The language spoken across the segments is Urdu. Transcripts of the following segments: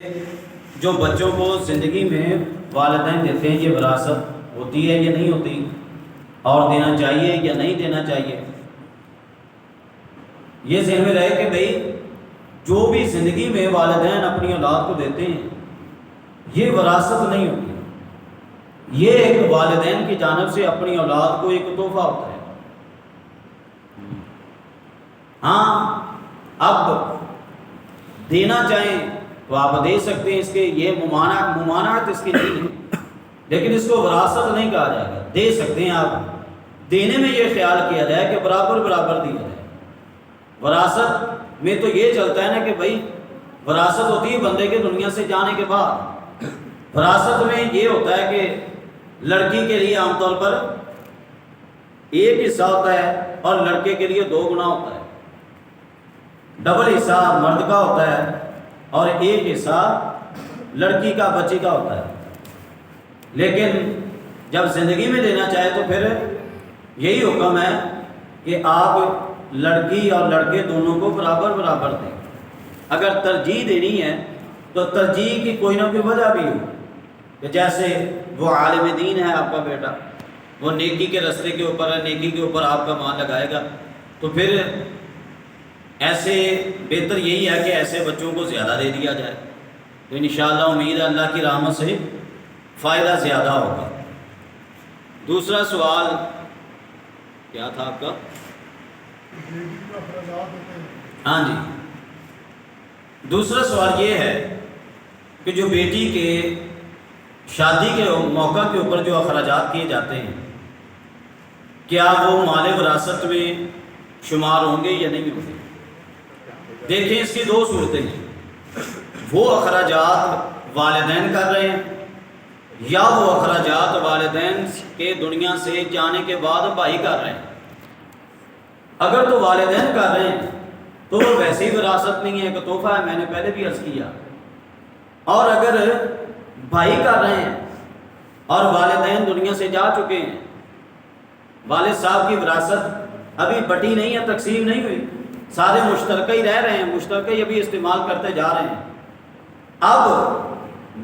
جو بچوں کو زندگی میں والدین دیتے ہیں یہ وراثت ہوتی ہے یا نہیں ہوتی، اور دینا چاہیے یا نہیں دینا چاہیے؟ یہ ذہن میں رہے کہ بھئی جو بھی زندگی میں والدین اپنی اولاد کو دیتے ہیں یہ وراثت نہیں ہوتی، یہ ایک والدین کی جانب سے اپنی اولاد کو ایک تحفہ ہوتا ہے۔ ہاں اب دینا چاہیں تو آپ دے سکتے ہیں، اس کے یہ ممانعت اس کی نہیں ہے، لیکن اس کو وراثت نہیں کہا جائے گا۔ دے سکتے ہیں آپ، دینے میں یہ خیال کیا جائے کہ برابر برابر دیا جائے۔ وراثت میں تو یہ چلتا ہے نا کہ بھائی وراثت ہوتی ہے بندے کے دنیا سے جانے کے بعد۔ وراثت میں یہ ہوتا ہے کہ لڑکی کے لیے عام طور پر ایک حصہ ہوتا ہے اور لڑکے کے لیے 2 گنا ہوتا ہے، ڈبل حصہ مرد کا ہوتا ہے اور ایک حصہ لڑکی کا بچی کا ہوتا ہے۔ لیکن جب زندگی میں دینا چاہے تو پھر یہی حکم ہے کہ آپ لڑکی اور لڑکے دونوں کو برابر برابر دیں۔ اگر ترجیح دینی ہے تو ترجیح کی کوئی نہ کوئی وجہ بھی ہو، کہ جیسے وہ عالم دین ہے آپ کا بیٹا، وہ نیکی کے راستے کے اوپر ہے، نیکی کے اوپر آپ کا مال لگائے گا، تو پھر ایسے بہتر یہی ہے کہ ایسے بچوں کو زیادہ دے دیا جائے، تو انشاءاللہ امید ہے اللہ کی رحمت سے فائدہ زیادہ ہوگا۔ دوسرا سوال کیا تھا آپ کا؟ ہاں جی، دوسرا سوال یہ ہے کہ جو بیٹی کے شادی کے موقع کے اوپر جو اخراجات کیے جاتے ہیں کیا وہ مال وراثت میں شمار ہوں گے یا نہیں ہوں گے؟ دیکھیں اس کی 2 صورتیں ہیں، وہ اخراجات والدین کر رہے ہیں یا وہ اخراجات والدین کے دنیا سے جانے کے بعد بھائی کر رہے ہیں۔ اگر تو والدین کر رہے ہیں تو وہ ویسے ہی وراثت نہیں ہے، کہ تحفہ ہے، میں نے پہلے بھی عرض کیا۔ اور اگر بھائی کر رہے ہیں اور والدین دنیا سے جا چکے ہیں، والد صاحب کی وراثت ابھی بٹی نہیں ہے، تقسیم نہیں ہوئی، سارے مشترکہ ہی رہ رہے ہیں، مشترکہ ہی ابھی استعمال کرتے جا رہے ہیں۔ اب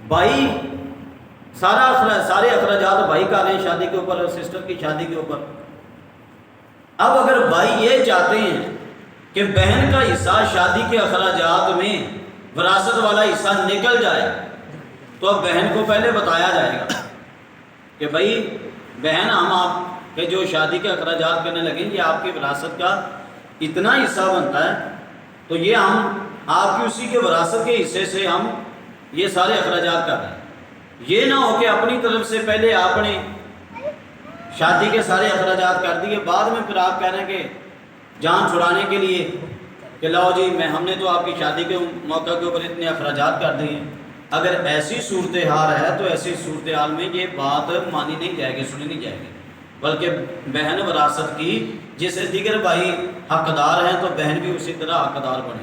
بھائی سارے اخراجات بھائی کر رہے ہیں شادی کے اوپر، سسٹر کی شادی کے اوپر۔ اب اگر بھائی یہ چاہتے ہیں کہ بہن کا حصہ شادی کے اخراجات میں وراثت والا حصہ نکل جائے، تو اب بہن کو پہلے بتایا جائے گا کہ بھائی بہن، ہم آپ کے جو شادی کے اخراجات کرنے لگیں گے، آپ کی وراثت کا اتنا حصہ بنتا ہے، تو یہ ہم آپ کی اسی کے وراثت کے حصے سے ہم یہ سارے اخراجات کر رہے ہیں۔ یہ نہ ہو کہ اپنی طرف سے پہلے آپ نے شادی کے سارے اخراجات کر دیے، بعد میں پھر آپ کہہ رہے ہیں کہ جان چھڑانے کے لیے کہ لاؤ جی ہم نے تو آپ کی شادی کے موقع کے اوپر اتنے اخراجات کر دیے۔ اگر ایسی صورتحال ہے تو ایسی صورتحال میں یہ بات مانی نہیں جائے گی، سنی نہیں جائے گی، بلکہ بہن وراثت کی، جیسے دیگر بھائی حقدار ہیں تو بہن بھی اسی طرح حقدار بنے۔